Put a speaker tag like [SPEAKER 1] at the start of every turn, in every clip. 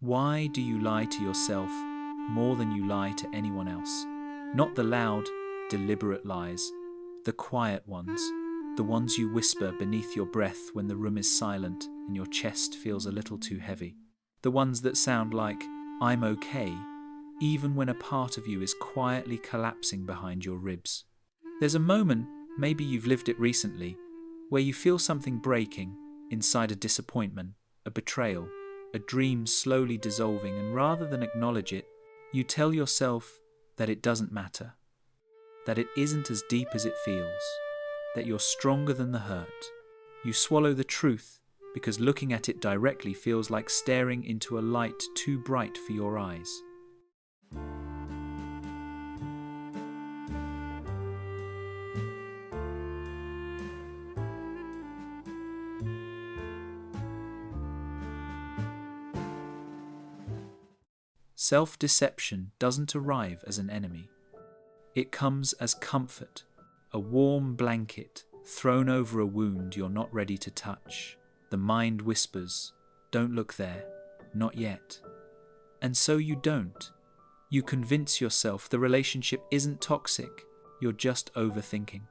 [SPEAKER 1] Why do you lie to yourself more than you lie to anyone else? Not the loud, deliberate lies, the quiet ones, the ones you whisper beneath your breath when the room is silent and your chest feels a little too heavy. The ones that sound like, "I'm okay," even when a part of you is quietly collapsing behind your ribs. There's a moment, maybe you've lived it recently, where you feel something breaking inside a disappointment, a betrayal, a dream slowly dissolving, and rather than acknowledge it, you tell yourself that it doesn't matter, that it isn't as deep as it feels, that you're stronger than the hurt. You swallow the truth because looking at it directly feels like staring into a light too bright for your eyes. Self-deception doesn't arrive as an enemy. It comes as comfort, a warm blanket thrown over a wound you're not ready to touch. The mind whispers, "Don't look there, not yet." And so you don't. You convince yourself the relationship isn't toxic, you're just overthinking.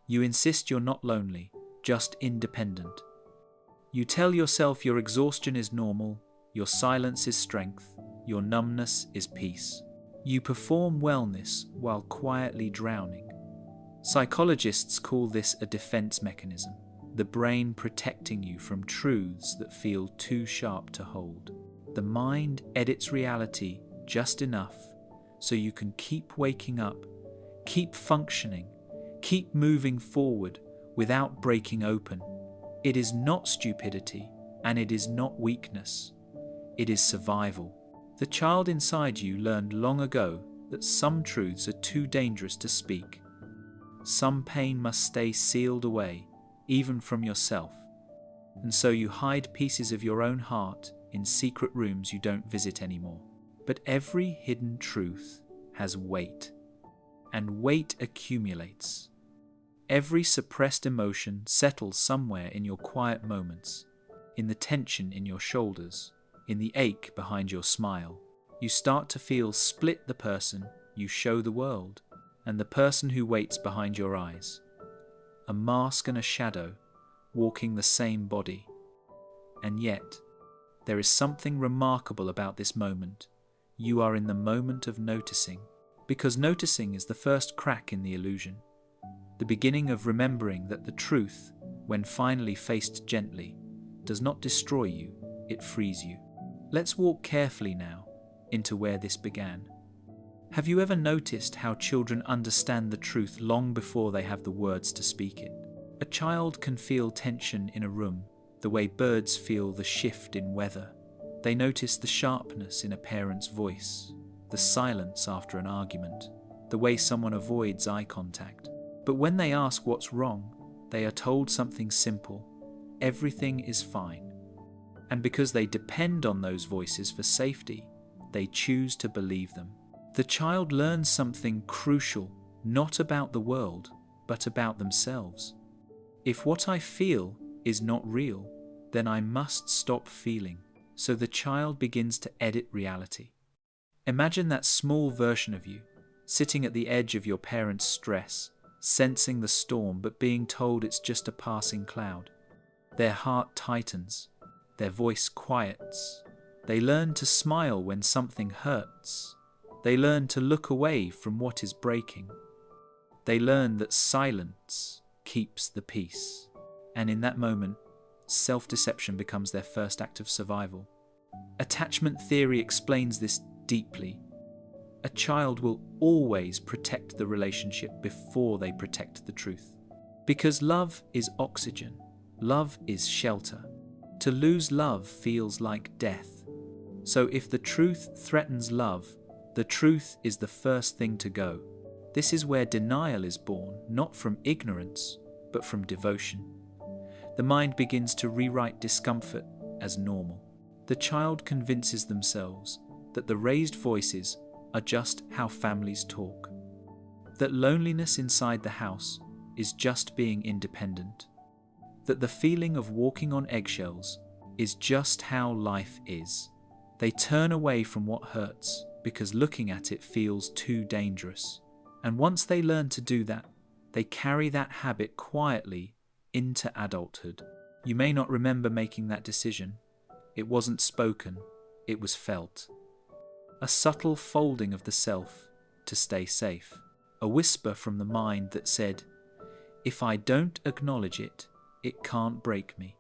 [SPEAKER 1] You insist you're not lonely, just independent. You tell yourself your exhaustion is normal, your silence is strength, your numbness is peace. You perform wellness while quietly drowning. Psychologists call this a defense mechanism, the brain protecting you from truths that feel too sharp to hold. The mind edits reality just enough so you can keep waking up, keep functioning, keep moving forward without breaking open. It is not stupidity, and it is not weakness. It is survival. The child inside you learned long ago that some truths are too dangerous to speak. Some pain must stay sealed away, even from yourself. And so you hide pieces of your own heart in secret rooms you don't visit anymore. But every hidden truth has weight, and weight accumulates. Every suppressed emotion settles somewhere in your quiet moments, in the tension in your shoulders, in the ache behind your smile. You start to feel split the person you show the world and the person who waits behind your eyes. A mask and a shadow walking the same body. And yet, there is something remarkable about this moment. You are in the moment of noticing, because noticing is the first crack in the illusion, the beginning of remembering that the truth, when finally faced gently, does not destroy you, it frees you. Let's walk carefully now into where this began. Have you ever noticed how children understand the truth long before they have the words to speak it? A child can feel tension in a room, the way birds feel the shift in weather. They notice the sharpness in a parent's voice, the silence after an argument, the way someone avoids eye contact. But when they ask what's wrong, they are told something simple: everything is fine. And because they depend on those voices for safety, they choose to believe them. The child learns something crucial, not about the world, but about themselves. If what I feel is not real, then I must stop feeling. So the child begins to edit reality. Imagine that small version of you, sitting at the edge of your parents' stress, sensing the storm but being told it's just a passing cloud. Their heart tightens. Their voice quiets. They learn to smile when something hurts. They learn to look away from what is breaking. They learn that silence keeps the peace. And in that moment, self-deception becomes their first act of survival. Attachment theory explains this deeply. A child will always protect the relationship before they protect the truth. Because love is oxygen. Love is shelter. To lose love feels like death. So if the truth threatens love, the truth is the first thing to go. This is where denial is born, not from ignorance, but from devotion. The mind begins to rewrite discomfort as normal. The child convinces themselves that the raised voices are just how families talk, that loneliness inside the house is just being independent, that the feeling of walking on eggshells is just how life is. They turn away from what hurts because looking at it feels too dangerous. And once they learn to do that, they carry that habit quietly into adulthood. You may not remember making that decision. It wasn't spoken, it was felt. A subtle folding of the self to stay safe. A whisper from the mind that said, if I don't acknowledge it, it can't break me.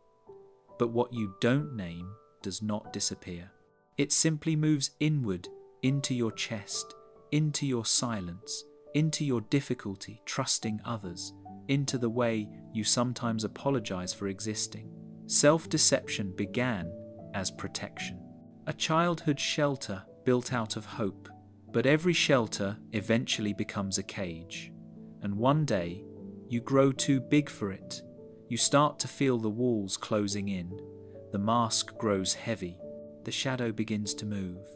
[SPEAKER 1] But what you don't name does not disappear. It simply moves inward into your chest, into your silence, into your difficulty trusting others, into the way you sometimes apologize for existing. Self-deception began as protection, a childhood shelter built out of hope. But every shelter eventually becomes a cage, and one day you grow too big for it. You start to feel the walls closing in, the mask grows heavy, the shadow begins to move.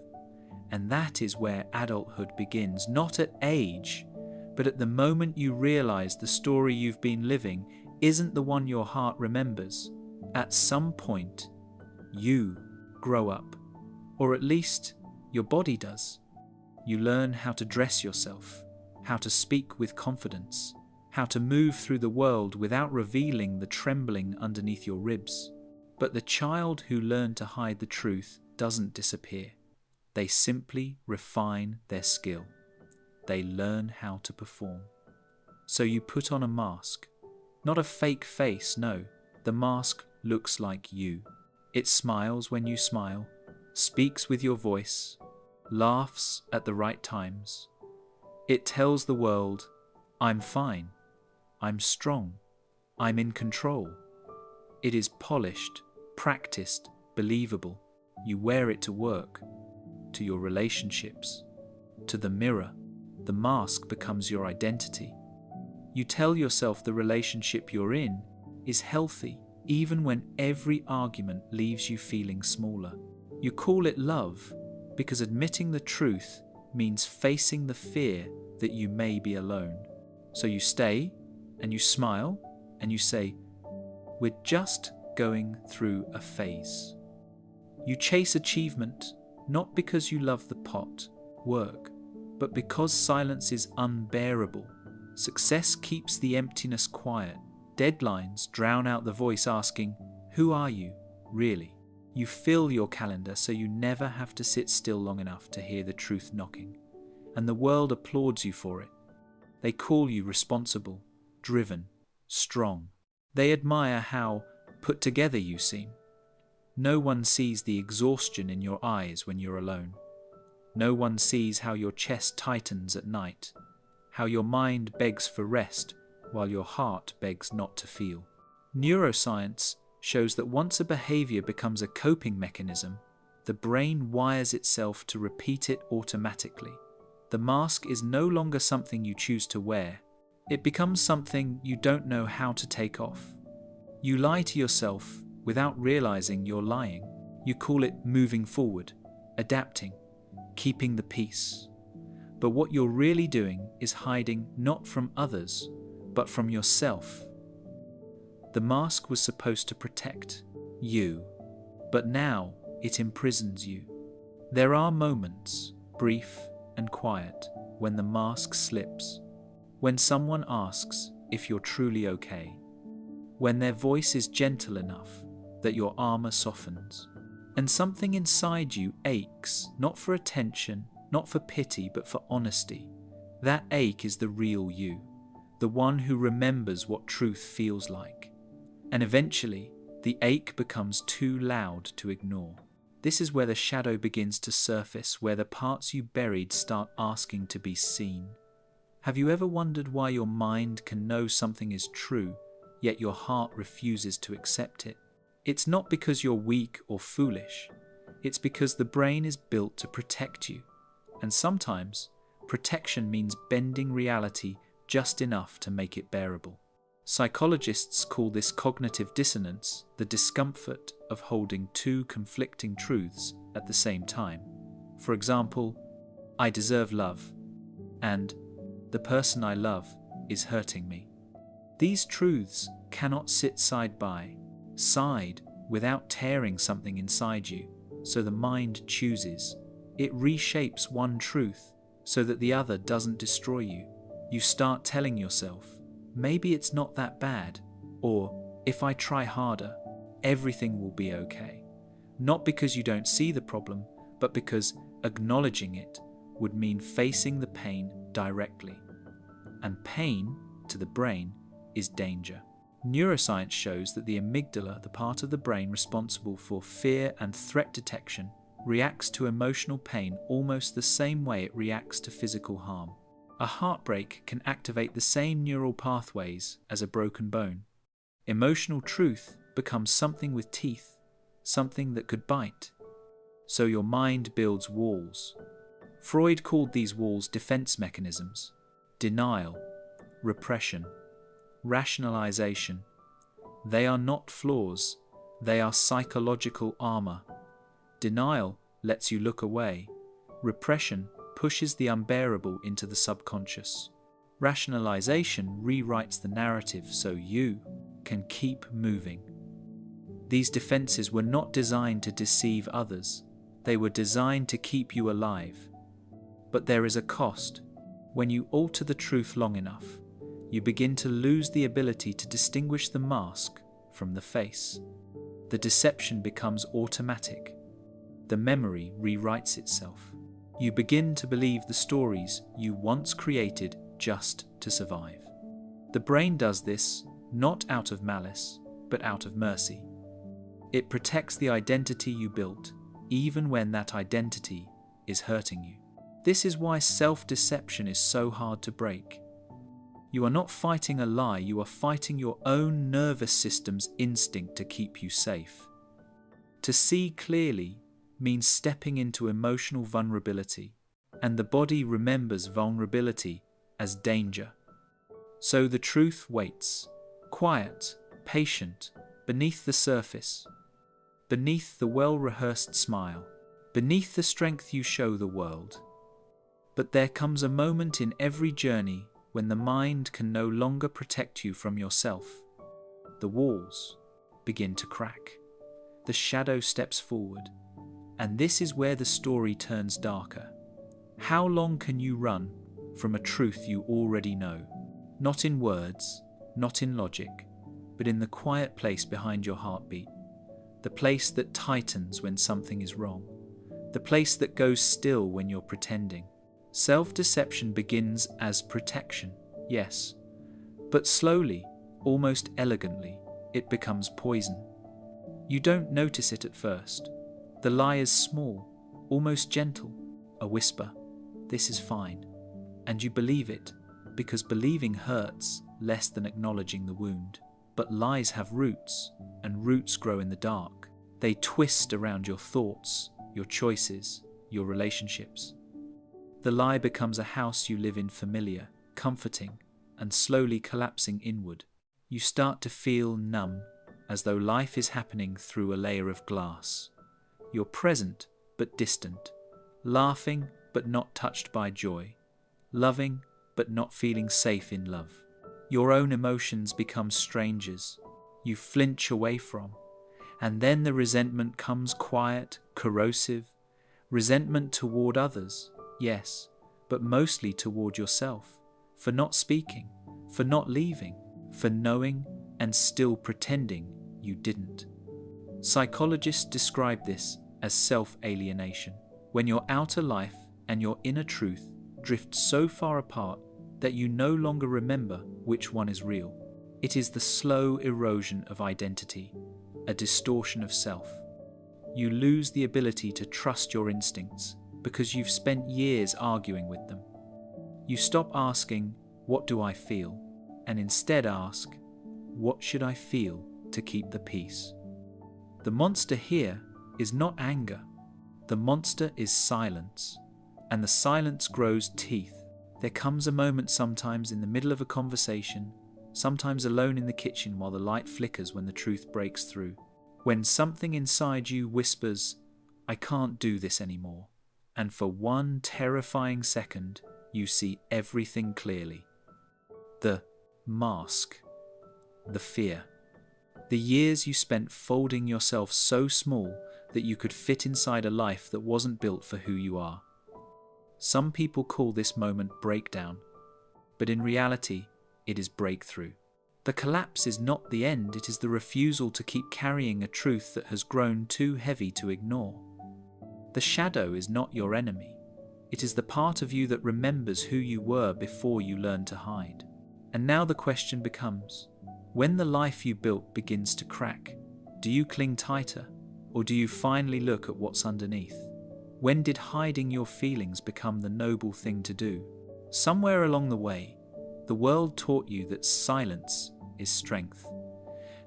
[SPEAKER 1] And that is where adulthood begins, not at age, but at the moment you realize the story you've been living isn't the one your heart remembers. At some point, you grow up, or at least your body does. You learn how to dress yourself, how to speak with confidence, how to move through the world without revealing the trembling underneath your ribs. But the child who learned to hide the truth doesn't disappear. They simply refine their skill. They learn how to perform. So you put on a mask. Not a fake face, no. The mask looks like you. It smiles when you smile, speaks with your voice, laughs at the right times. It tells the world, I'm fine, I'm strong, I'm in control. It is polished, practiced, believable. You wear it to work, to your relationships, to the mirror. The mask becomes your identity. You tell yourself the relationship you're in is healthy, even when every argument leaves you feeling smaller. You call it love because admitting the truth means facing the fear that you may be alone. So you stay and you smile and you say, we're just going through a phase. You chase achievement not because you love the pot, work, but because silence is unbearable. Success keeps the emptiness quiet. Deadlines drown out the voice asking, who are you, really? You fill your calendar so you never have to sit still long enough to hear the truth knocking. And the world applauds you for it. They call you responsible, driven, strong. They admire how put together you seem. No one sees the exhaustion in your eyes when you're alone. No one sees how your chest tightens at night, how your mind begs for rest while your heart begs not to feel. Neuroscience shows that once a behavior becomes a coping mechanism, the brain wires itself to repeat it automatically. The mask is no longer something you choose to wear. It becomes something you don't know how to take off. You lie to yourself without realizing you're lying. You call it moving forward, adapting, keeping the peace. But what you're really doing is hiding not from others, but from yourself. The mask was supposed to protect you, but now it imprisons you. There are moments, brief and quiet, when the mask slips. When someone asks if you're truly okay. When their voice is gentle enough that your armor softens. And something inside you aches, not for attention, not for pity, but for honesty. That ache is the real you, the one who remembers what truth feels like. And eventually, the ache becomes too loud to ignore. This is where the shadow begins to surface, where the parts you buried start asking to be seen. Have you ever wondered why your mind can know something is true, yet your heart refuses to accept it? It's not because you're weak or foolish. It's because the brain is built to protect you. And sometimes, protection means bending reality just enough to make it bearable. Psychologists call this cognitive dissonance, the discomfort of holding two conflicting truths at the same time. For example, I deserve love, and the person I love is hurting me. These truths cannot sit side by side without tearing something inside you. so the mind chooses. It reshapes one truth so that the other doesn't destroy you. You start telling yourself, maybe it's not that bad, or if I try harder, everything will be okay. Not because you don't see the problem, but because acknowledging it would mean facing the pain directly. And pain, to the brain, is danger. Neuroscience shows that the amygdala, the part of the brain responsible for fear and threat detection, reacts to emotional pain almost the same way it reacts to physical harm. A heartbreak can activate the same neural pathways as a broken bone. Emotional truth becomes something with teeth, something that could bite. So your mind builds walls. Freud called these walls defense mechanisms: denial, repression, rationalization. They are not flaws, they are psychological armor. Denial lets you look away. Repression pushes the unbearable into the subconscious. Rationalization rewrites the narrative so you can keep moving. These defenses were not designed to deceive others. They were designed to keep you alive. But there is a cost. When you alter the truth long enough, you begin to lose the ability to distinguish the mask from the face. The deception becomes automatic. The memory rewrites itself. You begin to believe the stories you once created just to survive. The brain does this not out of malice, but out of mercy. It protects the identity you built, even when that identity is hurting you. This is why self-deception is so hard to break. You are not fighting a lie, you are fighting your own nervous system's instinct to keep you safe. To see clearly means stepping into emotional vulnerability, and the body remembers vulnerability as danger. So the truth waits, quiet, patient, beneath the surface, beneath the well-rehearsed smile, beneath the strength you show the world. But there comes a moment in every journey when the mind can no longer protect you from yourself. The walls begin to crack. The shadow steps forward. And this is where the story turns darker. How long can you run from a truth you already know? Not in words, not in logic, but in the quiet place behind your heartbeat. The place that tightens when something is wrong. The place that goes still when you're pretending. Self-deception begins as protection, yes, but slowly, almost elegantly, it becomes poison. You don't notice it at first. The lie is small, almost gentle, a whisper, "This is fine," and you believe it, because believing hurts less than acknowledging the wound. But lies have roots, and roots grow in the dark. They twist around your thoughts, your choices, your relationships. The lie becomes a house you live in, familiar, comforting, and slowly collapsing inward. You start to feel numb, as though life is happening through a layer of glass. You're present but distant, laughing but not touched by joy, loving but not feeling safe in love. Your own emotions become strangers you flinch away from, and then the resentment comes, quiet, corrosive, resentment toward others, yes, but mostly toward yourself, for not speaking, for not leaving, for knowing and still pretending you didn't. Psychologists describe this as self-alienation, when your outer life and your inner truth drift so far apart that you no longer remember which one is real. It is the slow erosion of identity, a distortion of self. You lose the ability to trust your instincts because you've spent years arguing with them. You stop asking, "What do I feel?" and instead ask, "What should I feel to keep the peace?" The monster here is not anger. The monster is silence, and the silence grows teeth. There comes a moment sometimes in the middle of a conversation, sometimes alone in the kitchen while the light flickers when the truth breaks through, when something inside you whispers, "I can't do this anymore," and for one terrifying second you see everything clearly. The mask, the fear. The years you spent folding yourself so small that you could fit inside a life that wasn't built for who you are. Some people call this moment breakdown, but in reality, it is breakthrough. The collapse is not the end, it is the refusal to keep carrying a truth that has grown too heavy to ignore. The shadow is not your enemy. It is the part of you that remembers who you were before you learned to hide. And now the question becomes, when the life you built begins to crack, do you cling tighter, or do you finally look at what's underneath? When did hiding your feelings become the noble thing to do? Somewhere along the way, the world taught you that silence is strength,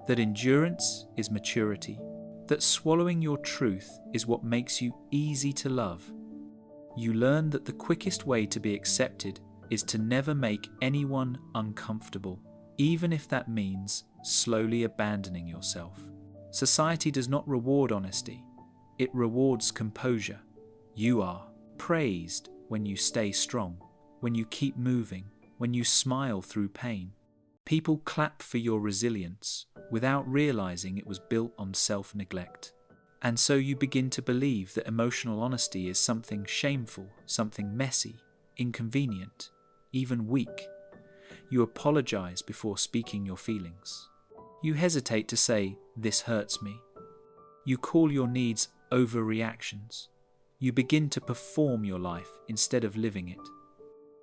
[SPEAKER 1] that endurance is maturity, that swallowing your truth is what makes you easy to love. You learned that the quickest way to be accepted is to never make anyone uncomfortable, even if that means slowly abandoning yourself. Society does not reward honesty, it rewards composure. You are praised when you stay strong, when you keep moving, when you smile through pain. People clap for your resilience without realizing it was built on self-neglect. And so you begin to believe that emotional honesty is something shameful, something messy, inconvenient, even weak. You apologize before speaking your feelings. You hesitate to say, "This hurts me." You call your needs overreactions. You begin to perform your life instead of living it.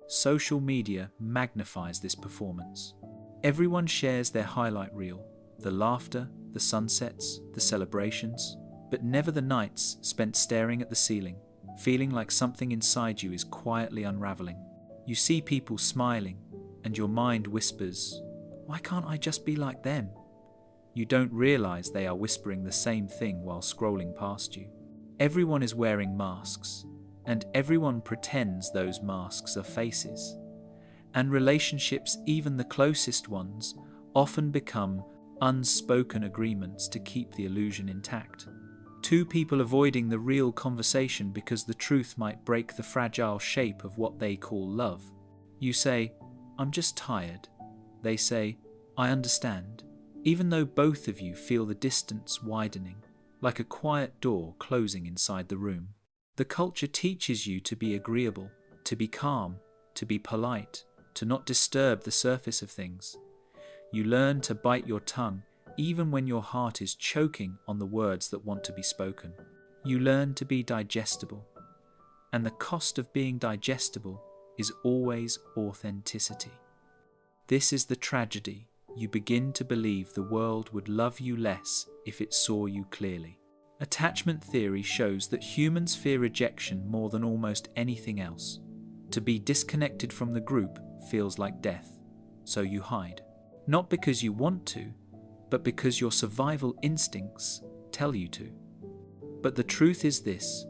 [SPEAKER 1] Social media magnifies this performance. Everyone shares their highlight reel, the laughter, the sunsets, the celebrations, but never the nights spent staring at the ceiling, feeling like something inside you is quietly unraveling. You see people smiling, and your mind whispers, "Why can't I just be like them?" You don't realize they are whispering the same thing while scrolling past you. Everyone is wearing masks, and everyone pretends those masks are faces. And relationships, even the closest ones, often become unspoken agreements to keep the illusion intact. Two people avoiding the real conversation because the truth might break the fragile shape of what they call love. You say, "I'm just tired." They say, "I understand," even though both of you feel the distance widening, like a quiet door closing inside the room. The culture teaches you to be agreeable, to be calm, to be polite, to not disturb the surface of things. You learn to bite your tongue even when your heart is choking on the words that want to be spoken. You learn to be digestible. And the cost of being digestible is always authenticity. This is the tragedy. You begin to believe the world would love you less if it saw you clearly. Attachment theory shows that humans fear rejection more than almost anything else. To be disconnected from the group feels like death, so you hide. Not because you want to, but because your survival instincts tell you to. But the truth is this: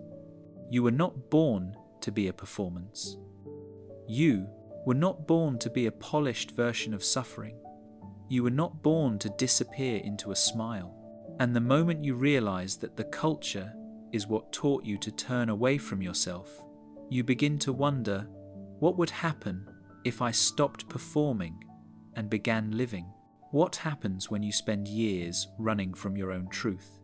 [SPEAKER 1] you were not born to be a performance. You were not born to be a polished version of suffering. You were not born to disappear into a smile. And the moment you realize that the culture is what taught you to turn away from yourself, you begin to wonder, what would happen if I stopped performing and began living? What happens when you spend years running from your own truth?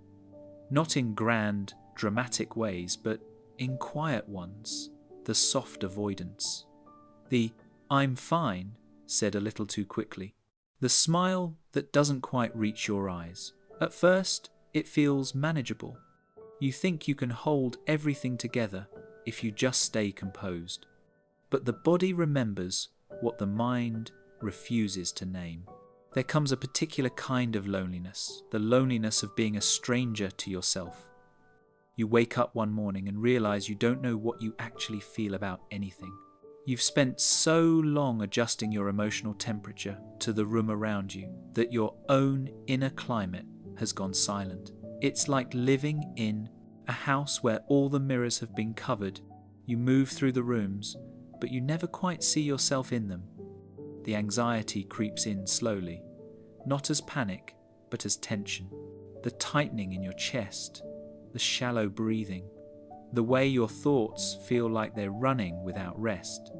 [SPEAKER 1] Not in grand, dramatic ways, but in quiet ones, the soft avoidance. The "I'm fine" said a little too quickly. The smile that doesn't quite reach your eyes. At first, it feels manageable. You think you can hold everything together if you just stay composed. But the body remembers what the mind refuses to name. There comes a particular kind of loneliness, the loneliness of being a stranger to yourself. You wake up one morning and realize you don't know what you actually feel about anything. You've spent so long adjusting your emotional temperature to the room around you that your own inner climate has gone silent. It's like living in a house where all the mirrors have been covered. You move through the rooms, but you never quite see yourself in them. The anxiety creeps in slowly, not as panic, but as tension. The tightening in your chest, the shallow breathing, the way your thoughts feel like they're running without rest.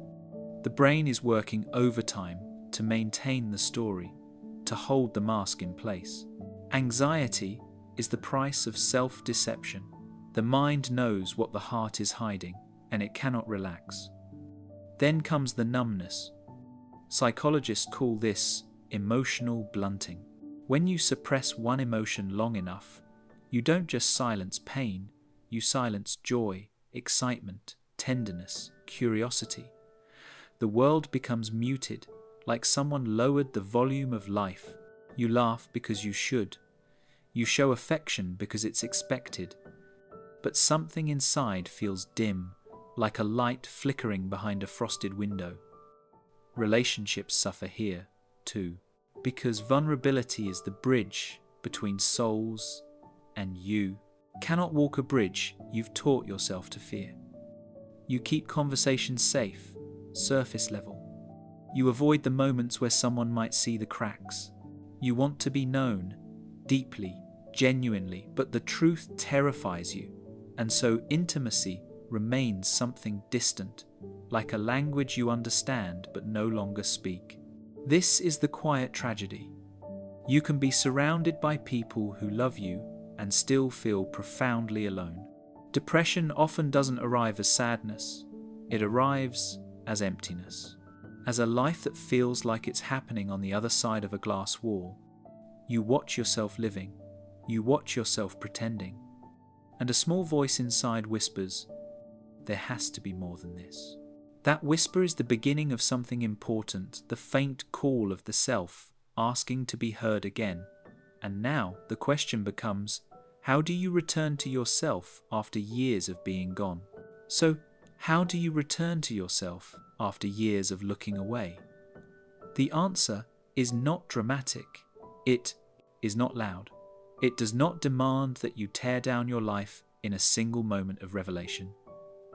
[SPEAKER 1] The brain is working overtime to maintain the story, to hold the mask in place. Anxiety is the price of self-deception. The mind knows what the heart is hiding, and it cannot relax. Then comes the numbness. Psychologists call this emotional blunting. When you suppress one emotion long enough, you don't just silence pain, you silence joy, excitement, tenderness, curiosity. The world becomes muted, like someone lowered the volume of life. You laugh because you should. You show affection because it's expected. But something inside feels dim, like a light flickering behind a frosted window. Relationships suffer here, too, because vulnerability is the bridge between souls and you. Cannot walk a bridge you've taught yourself to fear. You keep conversations safe, surface level. You avoid the moments where someone might see the cracks. You want to be known, deeply, genuinely, but the truth terrifies you, and so intimacy remains something distant, like a language you understand but no longer speak. This is the quiet tragedy. You can be surrounded by people who love you and still feel profoundly alone. Depression often doesn't arrive as sadness. It arrives as emptiness, as a life that feels like it's happening on the other side of a glass wall. You watch yourself living. You watch yourself pretending. And a small voice inside whispers, "There has to be more than this." That whisper is the beginning of something important, the faint call of the self, asking to be heard again. And now the question becomes, how do you return to yourself after years of being gone? So, how do you return to yourself after years of looking away? The answer is not dramatic. It is not loud. It does not demand that you tear down your life in a single moment of revelation.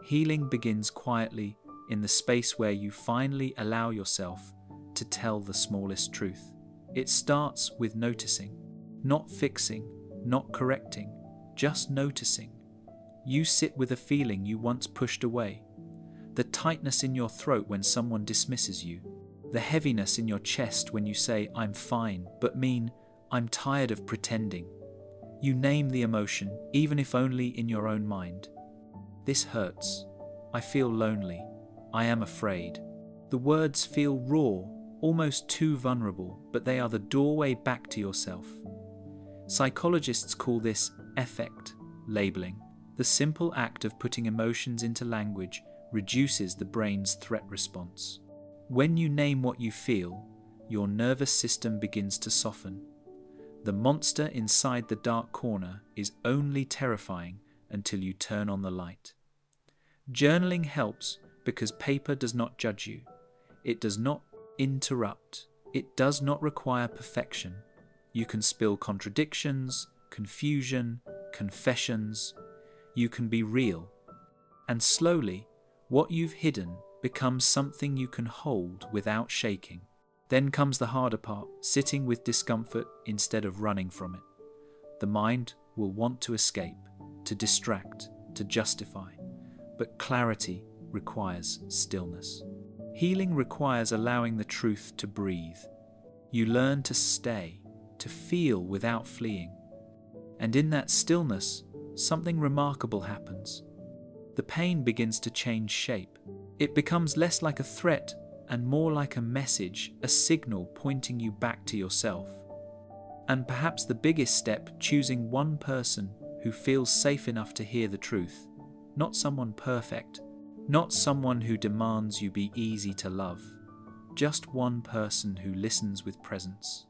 [SPEAKER 1] Healing begins quietly in the space where you finally allow yourself to tell the smallest truth. It starts with noticing, not fixing, not correcting, just noticing. You sit with a feeling you once pushed away, the tightness in your throat when someone dismisses you, the heaviness in your chest when you say, "I'm fine," but mean, "I'm tired of pretending." You name the emotion, even if only in your own mind. "This hurts. I feel lonely. I am afraid." The words feel raw, almost too vulnerable, but they are the doorway back to yourself. Psychologists call this affect labeling. The simple act of putting emotions into language reduces the brain's threat response. When you name what you feel, your nervous system begins to soften. The monster inside the dark corner is only terrifying until you turn on the light. Journaling helps because paper does not judge you. It does not interrupt. It does not require perfection. You can spill contradictions, confusion, confessions. You can be real. And slowly, what you've hidden becomes something you can hold without shaking. Then comes the harder part, sitting with discomfort instead of running from it. The mind will want to escape, to distract, to justify. But clarity requires stillness. Healing requires allowing the truth to breathe. You learn to stay, to feel without fleeing. And in that stillness, something remarkable happens. The pain begins to change shape. It becomes less like a threat and more like a message, a signal pointing you back to yourself. And perhaps the biggest step, choosing one person who feels safe enough to hear the truth. Not someone perfect, not someone who demands you be easy to love. Just one person who listens with presence.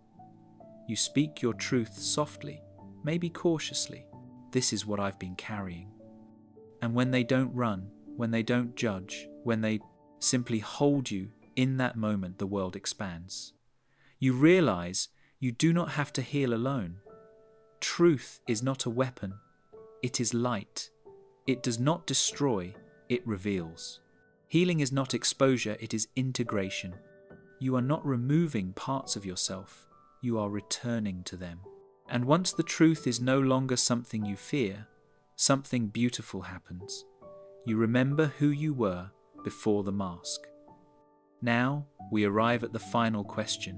[SPEAKER 1] You speak your truth softly, maybe cautiously. "This is what I've been carrying." And when they don't run, when they don't judge, when they simply hold you, in that moment the world expands. You realize you do not have to heal alone. Truth is not a weapon. It is light. It does not destroy, it reveals. Healing is not exposure, it is integration. You are not removing parts of yourself, you are returning to them. And once the truth is no longer something you fear, something beautiful happens. You remember who you were before the mask. Now we arrive at the final question.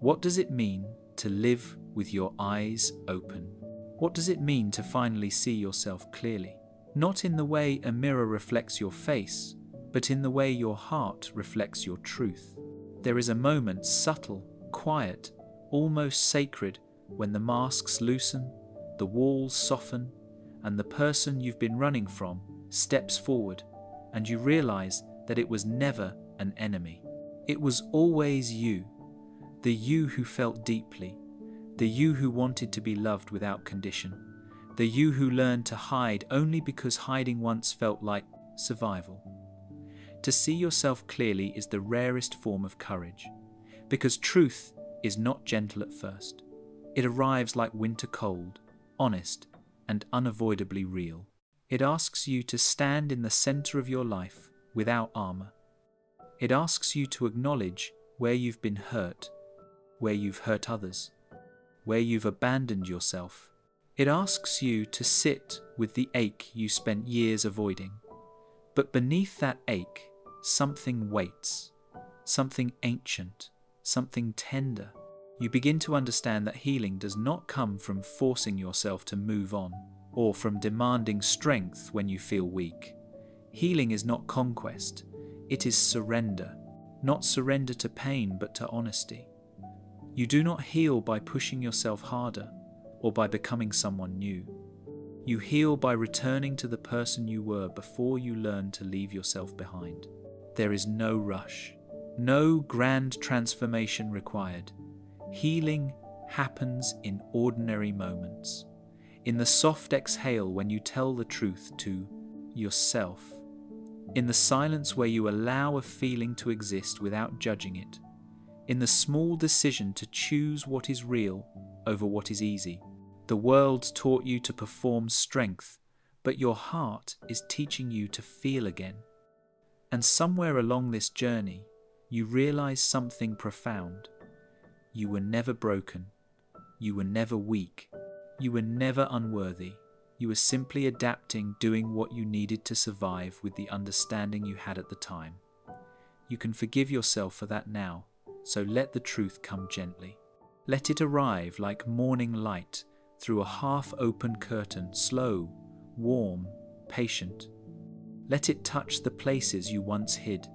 [SPEAKER 1] What does it mean to live with your eyes open? What does it mean to finally see yourself clearly? Not in the way a mirror reflects your face, but in the way your heart reflects your truth. There is a moment, subtle, quiet, almost sacred, when the masks loosen, the walls soften, and the person you've been running from steps forward, and you realize that it was never an enemy. It was always you, the you who felt deeply, the you who wanted to be loved without condition, the you who learned to hide only because hiding once felt like survival. To see yourself clearly is the rarest form of courage, because truth is not gentle at first. It arrives like winter cold, honest, and unavoidably real. It asks you to stand in the center of your life without armor. It asks you to acknowledge where you've been hurt, where you've hurt others, where you've abandoned yourself. It asks you to sit with the ache you spent years avoiding. But beneath that ache, something waits, something ancient, something tender. You begin to understand that healing does not come from forcing yourself to move on, or from demanding strength when you feel weak. Healing is not conquest, it is surrender. Not surrender to pain, but to honesty. You do not heal by pushing yourself harder, or by becoming someone new. You heal by returning to the person you were before you learned to leave yourself behind. There is no rush, no grand transformation required. Healing happens in ordinary moments, in the soft exhale when you tell the truth to yourself, in the silence where you allow a feeling to exist without judging it, in the small decision to choose what is real over what is easy. The world taught you to perform strength, but your heart is teaching you to feel again. And somewhere along this journey, you realize something profound. You were never broken. You were never weak. You were never unworthy. You were simply adapting, doing what you needed to survive with the understanding you had at the time. You can forgive yourself for that now, so let the truth come gently. Let it arrive like morning light through a half-open curtain, slow, warm, patient. Let it touch the places you once hid.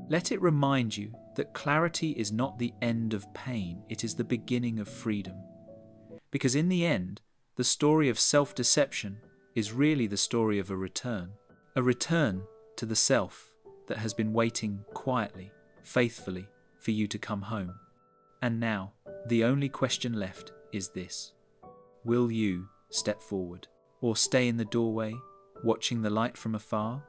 [SPEAKER 1] Let it remind you that clarity is not the end of pain, it is the beginning of freedom. Because in the end, the story of self-deception is really the story of a return to the self that has been waiting quietly, faithfully, for you to come home. And now, the only question left is this: will you step forward, or stay in the doorway, watching the light from afar?